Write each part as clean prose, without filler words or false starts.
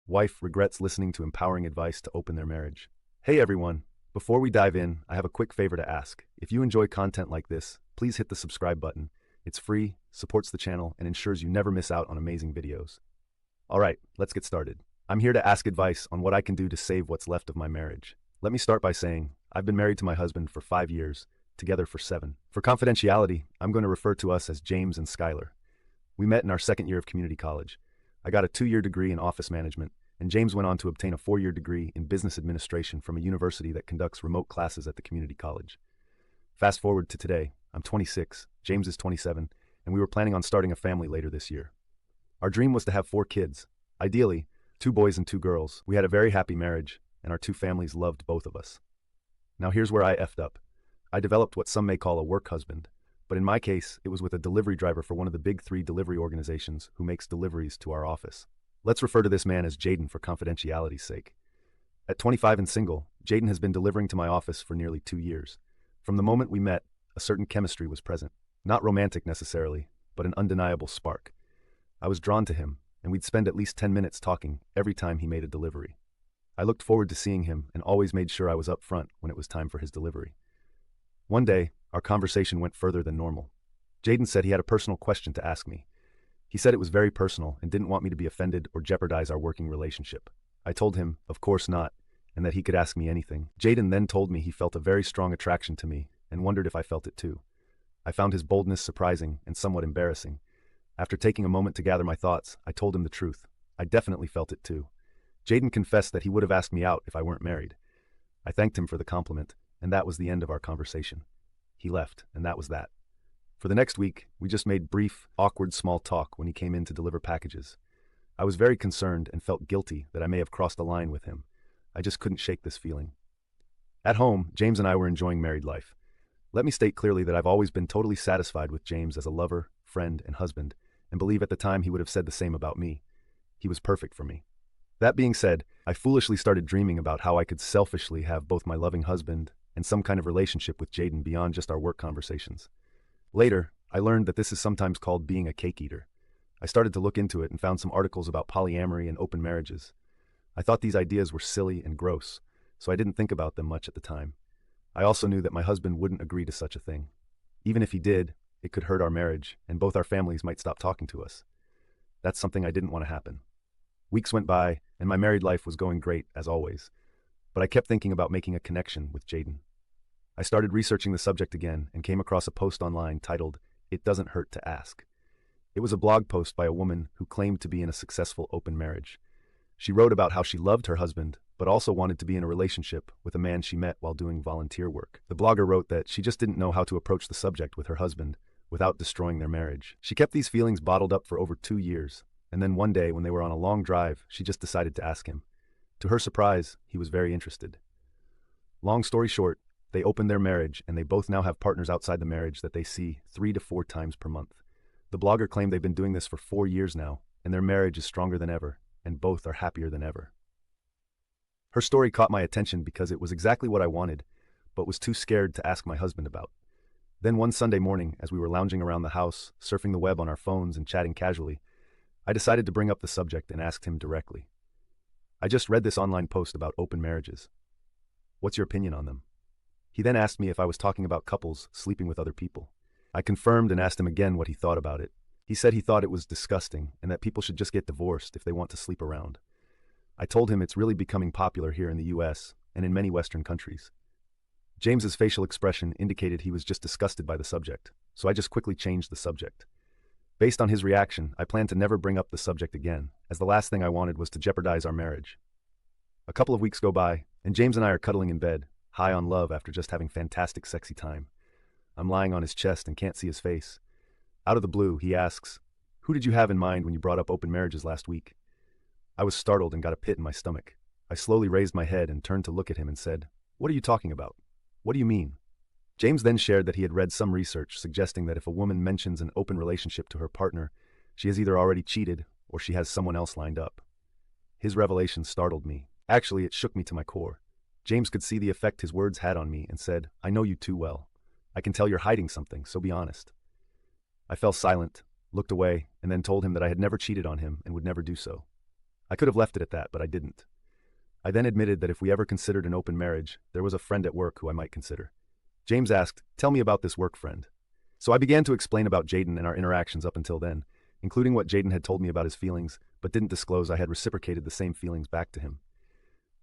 Wife regrets listening to empowering advice to open their marriage. Hey everyone, before we dive in, I have a quick favor to ask. If you enjoy content like this, please hit the subscribe button. It's free, supports the channel, and ensures you never miss out on amazing videos. Alright, let's get started. I'm here to ask advice on what I can do to save what's left of my marriage. Let me start by saying, I've been married to my husband for 5 years, together for 7. For confidentiality, I'm going to refer to us as James and Skylar. We met in our second year of community college. I got a 2-year degree in office management, and James went on to obtain a 4-year degree in business administration from a university that conducts remote classes at the community college. Fast forward to today, I'm 26, James is 27, and we were planning on starting a family later this year. Our dream was to have 4 kids, ideally, 2 boys and 2 girls. We had a very happy marriage, and our 2 families loved both of us. Now here's where I effed up. I developed what some may call a work husband, but in my case, it was with a delivery driver for one of the big 3 delivery organizations who makes deliveries to our office. Let's refer to this man as Jaden for confidentiality's sake. At 25 and single, Jaden has been delivering to my office for nearly 2 years. From the moment we met, a certain chemistry was present. Not romantic necessarily, but an undeniable spark. I was drawn to him, and we'd spend at least 10 minutes talking every time he made a delivery. I looked forward to seeing him and always made sure I was up front when it was time for his delivery. One day, our conversation went further than normal. Jaden said he had a personal question to ask me. He said it was very personal and didn't want me to be offended or jeopardize our working relationship. I told him, of course not, and that he could ask me anything. Jaden then told me he felt a very strong attraction to me and wondered if I felt it too. I found his boldness surprising and somewhat embarrassing. After taking a moment to gather my thoughts, I told him the truth. I definitely felt it too. Jaden confessed that he would have asked me out if I weren't married. I thanked him for the compliment, and that was the end of our conversation. He left, and that was that. For the next week, we just made brief, awkward small talk when he came in to deliver packages. I was very concerned and felt guilty that I may have crossed a line with him. I just couldn't shake this feeling. At home, James and I were enjoying married life. Let me state clearly that I've always been totally satisfied with James as a lover, friend, and husband, and believe at the time he would have said the same about me. He was perfect for me. That being said, I foolishly started dreaming about how I could selfishly have both my loving husband and some kind of relationship with Jaden beyond just our work conversations. Later, I learned that this is sometimes called being a cake eater. I started to look into it and found some articles about polyamory and open marriages. I thought these ideas were silly and gross, so I didn't think about them much at the time. I also knew that my husband wouldn't agree to such a thing. Even if he did, it could hurt our marriage, and both our families might stop talking to us. That's something I didn't want to happen. Weeks went by, and my married life was going great, as always. But I kept thinking about making a connection with Jaden. I started researching the subject again and came across a post online titled, "It Doesn't Hurt to Ask." It was a blog post by a woman who claimed to be in a successful open marriage. She wrote about how she loved her husband, but also wanted to be in a relationship with a man she met while doing volunteer work. The blogger wrote that she just didn't know how to approach the subject with her husband without destroying their marriage. She kept these feelings bottled up for over 2 years, and then one day when they were on a long drive, she just decided to ask him. To her surprise, he was very interested. Long story short, they opened their marriage, and they both now have partners outside the marriage that they see 3 to 4 times per month. The blogger claimed they've been doing this for 4 years now, and their marriage is stronger than ever, and both are happier than ever. Her story caught my attention because it was exactly what I wanted, but was too scared to ask my husband about. Then one Sunday morning, as we were lounging around the house, surfing the web on our phones and chatting casually, I decided to bring up the subject and asked him directly. I just read this online post about open marriages. What's your opinion on them? He then asked me if I was talking about couples sleeping with other people. I confirmed and asked him again what he thought about it. He said he thought it was disgusting and that people should just get divorced if they want to sleep around. I told him it's really becoming popular here in the US and in many Western countries. James's facial expression indicated he was just disgusted by the subject, so I just quickly changed the subject. Based on his reaction, I planned to never bring up the subject again, as the last thing I wanted was to jeopardize our marriage. A couple of weeks go by, and James and I are cuddling in bed, high on love after just having fantastic sexy time. I'm lying on his chest and can't see his face. Out of the blue, he asks, "Who did you have in mind when you brought up open marriages last week?" I was startled and got a pit in my stomach. I slowly raised my head and turned to look at him and said, "What are you talking about? What do you mean?" James then shared that he had read some research suggesting that if a woman mentions an open relationship to her partner, she has either already cheated or she has someone else lined up. His revelation startled me. Actually, it shook me to my core. James could see the effect his words had on me and said, "I know you too well. I can tell you're hiding something, so be honest." I fell silent, looked away, and then told him that I had never cheated on him and would never do so. I could have left it at that, but I didn't. I then admitted that if we ever considered an open marriage, there was a friend at work who I might consider. James asked, "Tell me about this work friend." So I began to explain about Jaden and our interactions up until then, including what Jaden had told me about his feelings, but didn't disclose I had reciprocated the same feelings back to him.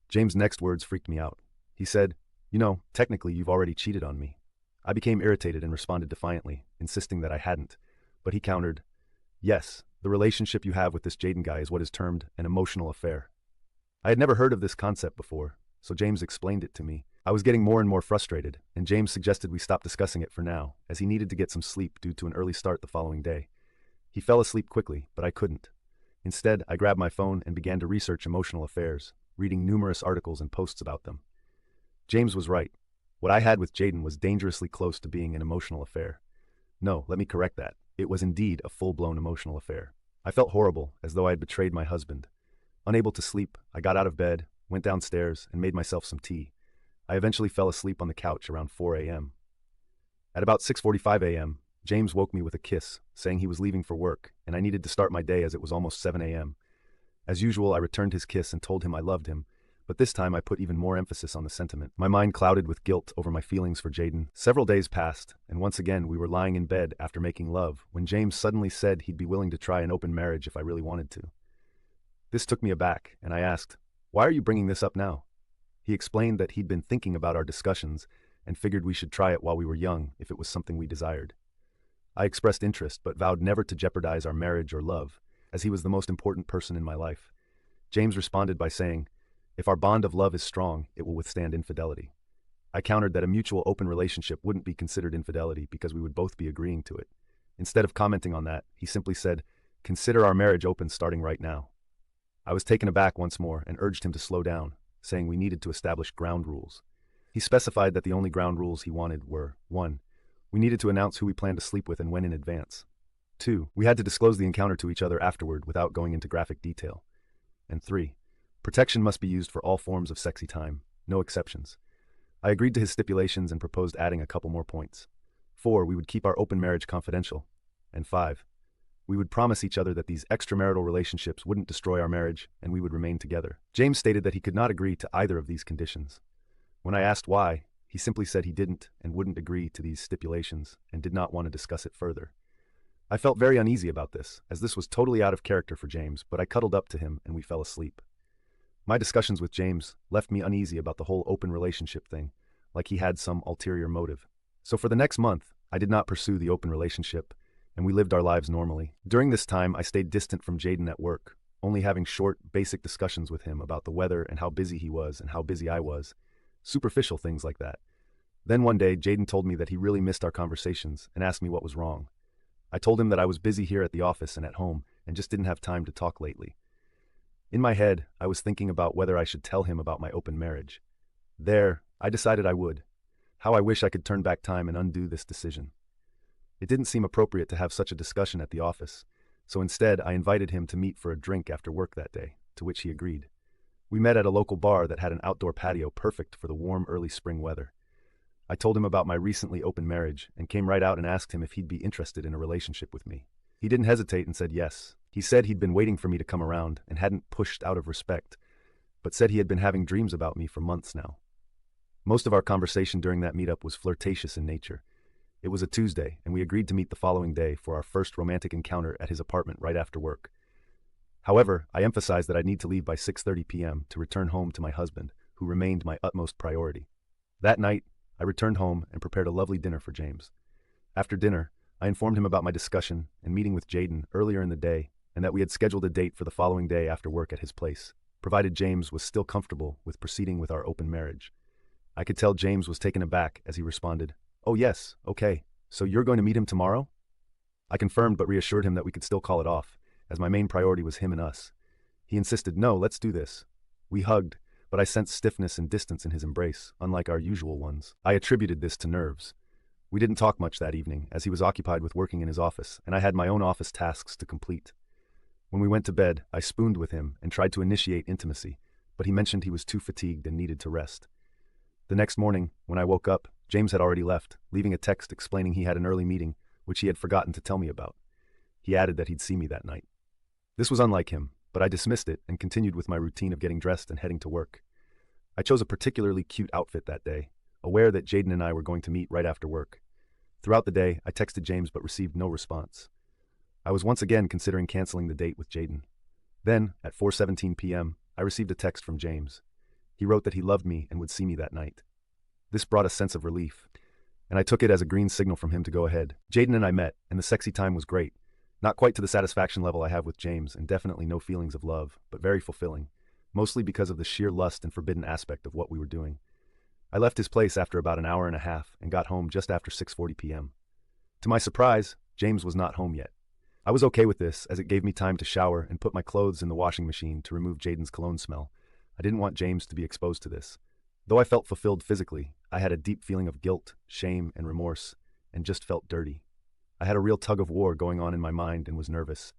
James' next words freaked me out. He said, "You know, technically you've already cheated on me." I became irritated and responded defiantly, insisting that I hadn't, but he countered, "Yes, the relationship you have with this Jaden guy is what is termed an emotional affair." I had never heard of this concept before, so James explained it to me. I was getting more and more frustrated, and James suggested we stop discussing it for now, as he needed to get some sleep due to an early start the following day. He fell asleep quickly, but I couldn't. Instead, I grabbed my phone and began to research emotional affairs, reading numerous articles and posts about them. James was right. What I had with Jaden was dangerously close to being an emotional affair. No, let me correct that. It was indeed a full-blown emotional affair. I felt horrible, as though I had betrayed my husband. Unable to sleep, I got out of bed, went downstairs, and made myself some tea. I eventually fell asleep on the couch around 4 a.m. At about 6:45 a.m., James woke me with a kiss, saying he was leaving for work, and I needed to start my day as it was almost 7 a.m. As usual, I returned his kiss and told him I loved him, but this time I put even more emphasis on the sentiment. My mind clouded with guilt over my feelings for Jaden. Several days passed, and once again we were lying in bed after making love when James suddenly said he'd be willing to try an open marriage if I really wanted to. This took me aback, and I asked, "Why are you bringing this up now?" He explained that he'd been thinking about our discussions and figured we should try it while we were young if it was something we desired. I expressed interest but vowed never to jeopardize our marriage or love, as he was the most important person in my life. James responded by saying, "If our bond of love is strong, it will withstand infidelity." I countered that a mutual open relationship wouldn't be considered infidelity because we would both be agreeing to it. Instead of commenting on that, he simply said, "Consider our marriage open starting right now." I was taken aback once more and urged him to slow down, saying we needed to establish ground rules. He specified that the only ground rules he wanted were, 1. We needed to announce who we planned to sleep with and when in advance. 2. We had to disclose the encounter to each other afterward without going into graphic detail. And 3. Protection must be used for all forms of sexy time, no exceptions. I agreed to his stipulations and proposed adding a couple more points. 4. We would keep our open marriage confidential. And 5. We would promise each other that these extramarital relationships wouldn't destroy our marriage and we would remain together. James stated that he could not agree to either of these conditions. When I asked why, he simply said he didn't and wouldn't agree to these stipulations and did not want to discuss it further. I felt very uneasy about this, as this was totally out of character for James, but I cuddled up to him and we fell asleep. My discussions with James left me uneasy about the whole open relationship thing, like he had some ulterior motive. So for the next month, I did not pursue the open relationship, and we lived our lives normally. During this time, I stayed distant from Jaden at work, only having short, basic discussions with him about the weather and how busy he was and how busy I was. Superficial things like that. Then one day, Jaden told me that he really missed our conversations and asked me what was wrong. I told him that I was busy here at the office and at home and just didn't have time to talk lately. In my head, I was thinking about whether I should tell him about my open marriage. There, I decided I would. How I wish I could turn back time and undo this decision. It didn't seem appropriate to have such a discussion at the office, so instead I invited him to meet for a drink after work that day, to which he agreed. We met at a local bar that had an outdoor patio perfect for the warm early spring weather. I told him about my recently open marriage and came right out and asked him if he'd be interested in a relationship with me. He didn't hesitate and said yes. He said he'd been waiting for me to come around and hadn't pushed out of respect, but said he had been having dreams about me for months now. Most of our conversation during that meetup was flirtatious in nature. It was a Tuesday, and we agreed to meet the following day for our first romantic encounter at his apartment right after work. However, I emphasized that I'd need to leave by 6:30 p.m. to return home to my husband, who remained my utmost priority. That night, I returned home and prepared a lovely dinner for James. After dinner, I informed him about my discussion and meeting with Jaden earlier in the day and that we had scheduled a date for the following day after work at his place, provided James was still comfortable with proceeding with our open marriage. I could tell James was taken aback as he responded, "Oh yes, okay, so you're going to meet him tomorrow?" I confirmed but reassured him that we could still call it off, as my main priority was him and us. He insisted, "No, let's do this." We hugged, but I sensed stiffness and distance in his embrace, unlike our usual ones. I attributed this to nerves. We didn't talk much that evening, as he was occupied with working in his office, and I had my own office tasks to complete. When we went to bed, I spooned with him and tried to initiate intimacy, but he mentioned he was too fatigued and needed to rest. The next morning, when I woke up, James had already left, leaving a text explaining he had an early meeting, which he had forgotten to tell me about. He added that he'd see me that night. This was unlike him, but I dismissed it and continued with my routine of getting dressed and heading to work. I chose a particularly cute outfit that day, aware that Jaden and I were going to meet right after work. Throughout the day, I texted James but received no response. I was once again considering canceling the date with Jaden. Then, at 4:17 p.m., I received a text from James. He wrote that he loved me and would see me that night. This brought a sense of relief, and I took it as a green signal from him to go ahead. Jaden and I met, and the sexy time was great. Not quite to the satisfaction level I have with James, and definitely no feelings of love, but very fulfilling, mostly because of the sheer lust and forbidden aspect of what we were doing. I left his place after about an hour and a half and got home just after 6:40 p.m. To my surprise, James was not home yet. I was okay with this, as it gave me time to shower and put my clothes in the washing machine to remove Jaden's cologne smell. I didn't want James to be exposed to this. Though I felt fulfilled physically, I had a deep feeling of guilt, shame, and remorse, and just felt dirty. I had a real tug-of-war going on in my mind and was nervous.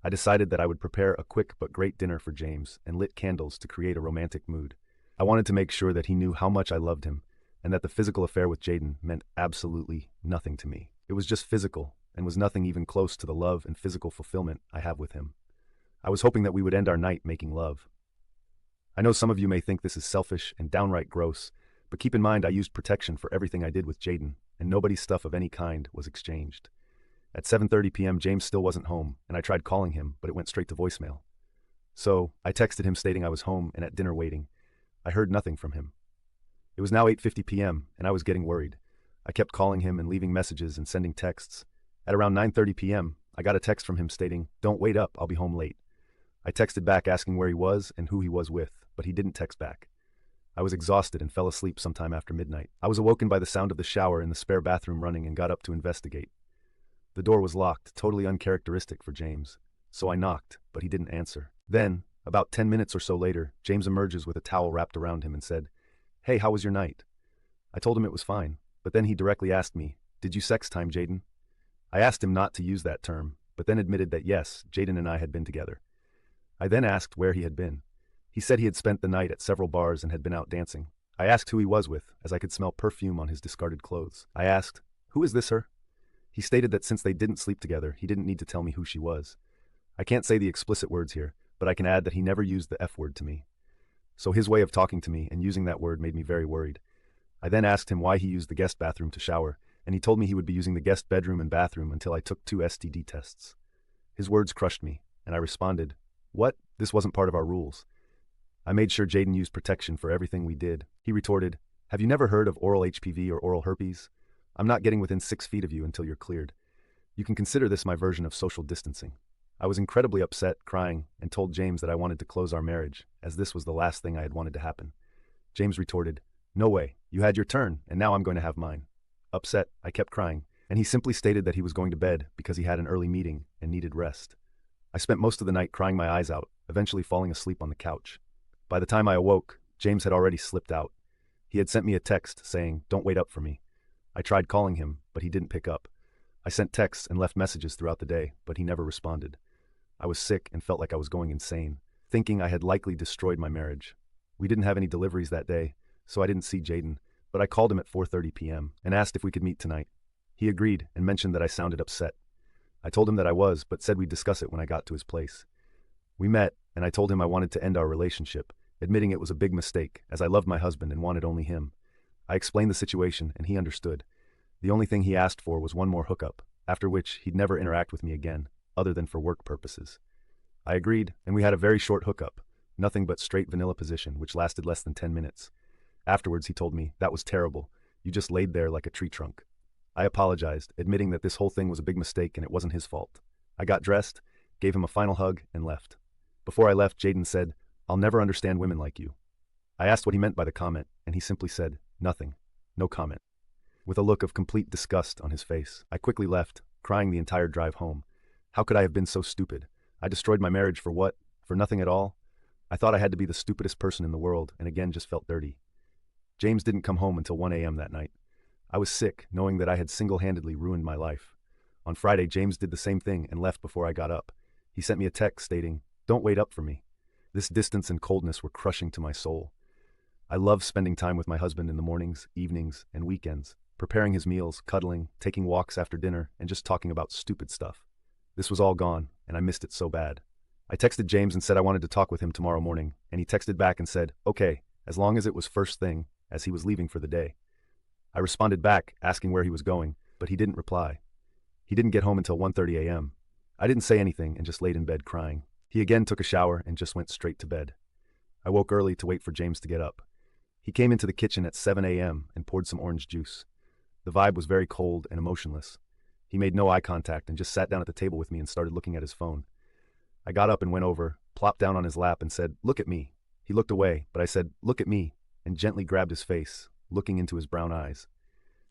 I decided that I would prepare a quick but great dinner for James and lit candles to create a romantic mood. I wanted to make sure that he knew how much I loved him and that the physical affair with Jaden meant absolutely nothing to me. It was just physical and was nothing even close to the love and physical fulfillment I have with him. I was hoping that we would end our night making love. I know some of you may think this is selfish and downright gross, but keep in mind I used protection for everything I did with Jaden, and nobody's stuff of any kind was exchanged. At 7:30 p.m. James still wasn't home, and I tried calling him, but it went straight to voicemail. So, I texted him stating I was home and at dinner waiting. I heard nothing from him. It was now 8:50 p.m., and I was getting worried. I kept calling him and leaving messages and sending texts. At around 9:30 p.m., I got a text from him stating, "Don't wait up, I'll be home late." I texted back asking where he was and who he was with, but he didn't text back. I was exhausted and fell asleep sometime after midnight. I was awoken by the sound of the shower in the spare bathroom running and got up to investigate. The door was locked, totally uncharacteristic for James. So I knocked, but he didn't answer. Then, about 10 minutes or so later, James emerges with a towel wrapped around him and said, "Hey, how was your night?" I told him it was fine, but then he directly asked me, "Did you sex time, Jaden?" I asked him not to use that term, but then admitted that yes, Jaden and I had been together. I then asked where he had been. He said he had spent the night at several bars and had been out dancing. I asked who he was with, as I could smell perfume on his discarded clothes. I asked, "Who is this her?" He stated that since they didn't sleep together, he didn't need to tell me who she was. I can't say the explicit words here, but I can add that he never used the F word to me. So his way of talking to me and using that word made me very worried. I then asked him why he used the guest bathroom to shower, and he told me he would be using the guest bedroom and bathroom until I took 2 STD tests. His words crushed me, and I responded, "What? This wasn't part of our rules." I made sure Jaden used protection for everything we did. He retorted, "Have you never heard of oral HPV or oral herpes? I'm not getting within 6 feet of you until you're cleared. You can consider this my version of social distancing." I was incredibly upset, crying, and told James that I wanted to close our marriage, as this was the last thing I had wanted to happen. James retorted, "No way, you had your turn, and now I'm going to have mine." Upset, I kept crying, and he simply stated that he was going to bed because he had an early meeting and needed rest. I spent most of the night crying my eyes out, eventually falling asleep on the couch. By the time I awoke, James had already slipped out. He had sent me a text saying, "Don't wait up for me." I tried calling him, but he didn't pick up. I sent texts and left messages throughout the day, but he never responded. I was sick and felt like I was going insane, thinking I had likely destroyed my marriage. We didn't have any deliveries that day, so I didn't see Jaden, but I called him at 4:30 p.m. and asked if we could meet tonight. He agreed and mentioned that I sounded upset. I told him that I was, but said we'd discuss it when I got to his place. We met, and I told him I wanted to end our relationship, admitting it was a big mistake, as I loved my husband and wanted only him. I explained the situation, and he understood. The only thing he asked for was one more hookup, after which he'd never interact with me again, other than for work purposes. I agreed, and we had a very short hookup, nothing but straight vanilla position, which lasted less than 10 minutes. Afterwards, he told me, "That was terrible. You just laid there like a tree trunk." I apologized, admitting that this whole thing was a big mistake and it wasn't his fault. I got dressed, gave him a final hug, and left. Before I left, Jaden said, "I'll never understand women like you." I asked what he meant by the comment, and he simply said, "Nothing. No comment." With a look of complete disgust on his face, I quickly left, crying the entire drive home. How could I have been so stupid? I destroyed my marriage for what? For nothing at all? I thought I had to be the stupidest person in the world, and again just felt dirty. James didn't come home until 1 a.m. that night. I was sick, knowing that I had single-handedly ruined my life. On Friday, James did the same thing and left before I got up. He sent me a text stating, "Don't wait up for me." This distance and coldness were crushing to my soul. I love spending time with my husband in the mornings, evenings, and weekends, preparing his meals, cuddling, taking walks after dinner, and just talking about stupid stuff. This was all gone, and I missed it so bad. I texted James and said I wanted to talk with him tomorrow morning, and he texted back and said, okay, as long as it was first thing, as he was leaving for the day. I responded back, asking where he was going, but he didn't reply. He didn't get home until 1:30 a.m. I didn't say anything and just laid in bed crying. He again took a shower and just went straight to bed. I woke early to wait for James to get up. He came into the kitchen at 7 a.m. and poured some orange juice. The vibe was very cold and emotionless. He made no eye contact and just sat down at the table with me and started looking at his phone. I got up and went over, plopped down on his lap and said, "Look at me." He looked away, but I said, "Look at me," and gently grabbed his face, looking into his brown eyes.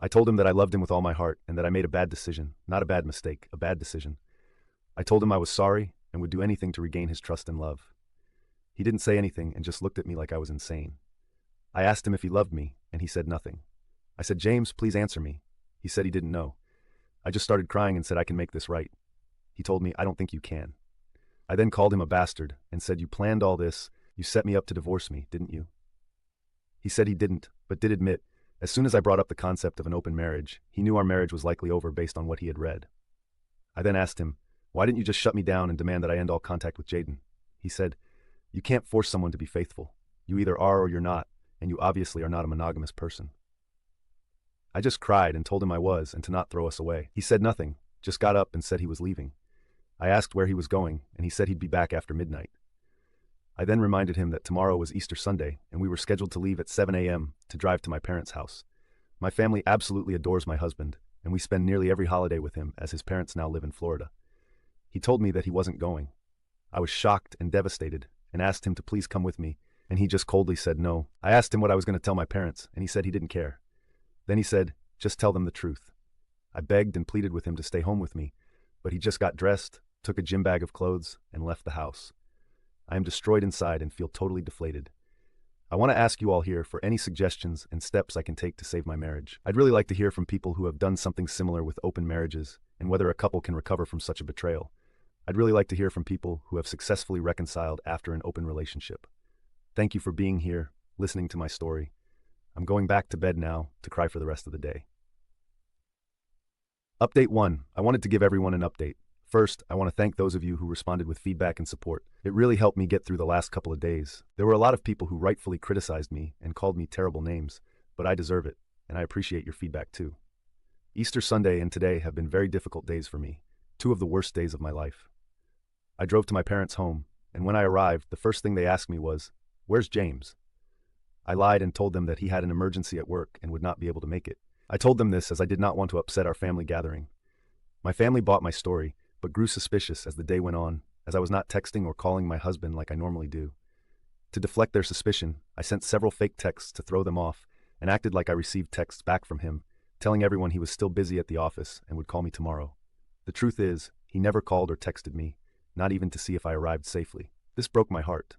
I told him that I loved him with all my heart and that I made a bad decision, not a bad mistake, a bad decision. I told him I was sorry and would do anything to regain his trust and love. He didn't say anything and just looked at me like I was insane. I asked him if he loved me, and he said nothing. I said, "James, please answer me." He said he didn't know. I just started crying and said, "I can make this right." He told me, "I don't think you can." I then called him a bastard and said, "You planned all this, you set me up to divorce me, didn't you?" He said he didn't, but did admit, as soon as I brought up the concept of an open marriage, he knew our marriage was likely over based on what he had read. I then asked him, "Why didn't you just shut me down and demand that I end all contact with Jaden?" He said, "You can't force someone to be faithful. You either are or you're not, and you obviously are not a monogamous person." I just cried and told him I was and to not throw us away. He said nothing, just got up and said he was leaving. I asked where he was going, and he said he'd be back after midnight. I then reminded him that tomorrow was Easter Sunday, and we were scheduled to leave at 7 a.m. to drive to my parents' house. My family absolutely adores my husband, and we spend nearly every holiday with him as his parents now live in Florida. He told me that he wasn't going. I was shocked and devastated, and asked him to please come with me, and he just coldly said no. I asked him what I was going to tell my parents, and he said he didn't care. Then he said, "Just tell them the truth." I begged and pleaded with him to stay home with me, but he just got dressed, took a gym bag of clothes, and left the house. I am destroyed inside and feel totally deflated. I want to ask you all here for any suggestions and steps I can take to save my marriage. I'd really like to hear from people who have done something similar with open marriages and whether a couple can recover from such a betrayal. I'd really like to hear from people who have successfully reconciled after an open relationship. Thank you for being here, listening to my story. I'm going back to bed now to cry for the rest of the day. Update 1. I wanted to give everyone an update. First, I want to thank those of you who responded with feedback and support. It really helped me get through the last couple of days. There were a lot of people who rightfully criticized me and called me terrible names, but I deserve it, and I appreciate your feedback too. Easter Sunday and today have been very difficult days for me, 2 of the worst days of my life. I drove to my parents' home, and when I arrived, the first thing they asked me was, "Where's James?" I lied and told them that he had an emergency at work and would not be able to make it. I told them this as I did not want to upset our family gathering. My family bought my story, but grew suspicious as the day went on, as I was not texting or calling my husband like I normally do. To deflect their suspicion, I sent several fake texts to throw them off and acted like I received texts back from him, telling everyone he was still busy at the office and would call me tomorrow. The truth is, he never called or texted me, not even to see if I arrived safely. This broke my heart.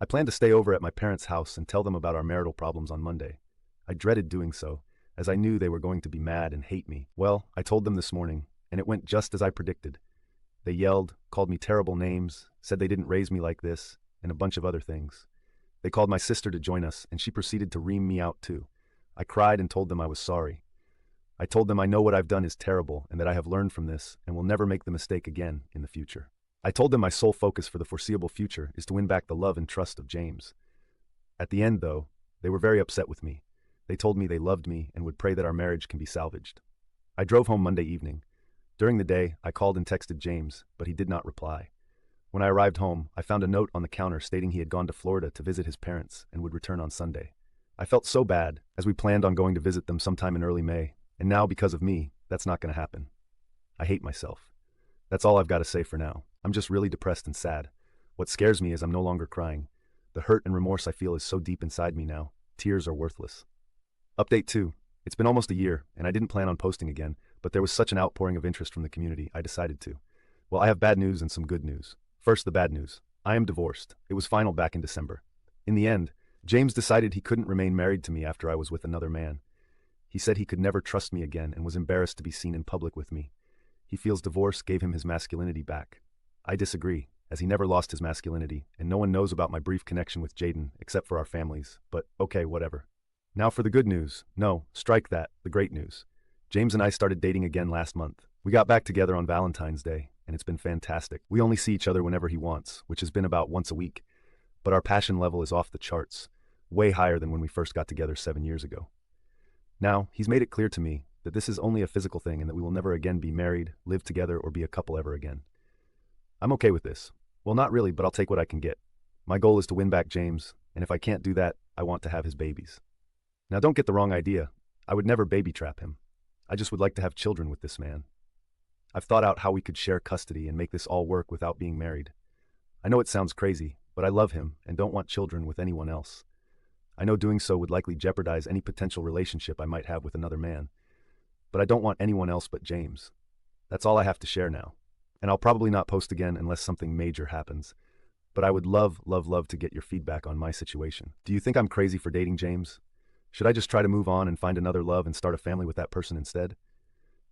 I planned to stay over at my parents' house and tell them about our marital problems on Monday. I dreaded doing so, as I knew they were going to be mad and hate me. Well, I told them this morning, and it went just as I predicted. They yelled, called me terrible names, said they didn't raise me like this, and a bunch of other things. They called my sister to join us, and she proceeded to ream me out too. I cried and told them I was sorry. I told them I know what I've done is terrible and that I have learned from this and will never make the mistake again in the future. I told them my sole focus for the foreseeable future is to win back the love and trust of James. At the end, though, they were very upset with me. They told me they loved me and would pray that our marriage can be salvaged. I drove home Monday evening. During the day, I called and texted James, but he did not reply. When I arrived home, I found a note on the counter stating he had gone to Florida to visit his parents and would return on Sunday. I felt so bad, as we planned on going to visit them sometime in early May, and now, because of me, that's not going to happen. I hate myself. That's all I've got to say for now. I'm just really depressed and sad. What scares me is I'm no longer crying. The hurt and remorse I feel is so deep inside me now. Tears are worthless. Update 2. It's been almost a year, and I didn't plan on posting again, but there was such an outpouring of interest from the community, I decided to. Well, I have bad news and some good news. First, the bad news. I am divorced. It was final back in December. In the end, James decided he couldn't remain married to me after I was with another man. He said he could never trust me again and was embarrassed to be seen in public with me. He feels divorce gave him his masculinity back. I disagree, as he never lost his masculinity, and no one knows about my brief connection with Jaden except for our families, but okay, whatever. Now for the good news. No, strike that, the great news. James and I started dating again last month. We got back together on Valentine's Day, and it's been fantastic. We only see each other whenever he wants, which has been about once a week, but our passion level is off the charts, way higher than when we first got together 7 years ago. Now, he's made it clear to me that this is only a physical thing and that we will never again be married, live together, or be a couple ever again. I'm okay with this. Well, not really, but I'll take what I can get. My goal is to win back James, and if I can't do that, I want to have his babies. Now, don't get the wrong idea. I would never baby trap him. I just would like to have children with this man. I've thought out how we could share custody and make this all work without being married. I know it sounds crazy, but I love him and don't want children with anyone else. I know doing so would likely jeopardize any potential relationship I might have with another man, but I don't want anyone else but James. That's all I have to share now, and I'll probably not post again unless something major happens. But I would love, love, love to get your feedback on my situation. Do you think I'm crazy for dating James? Should I just try to move on and find another love and start a family with that person instead?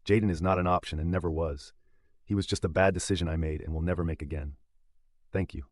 Jaden is not an option and never was. He was just a bad decision I made and will never make again. Thank you.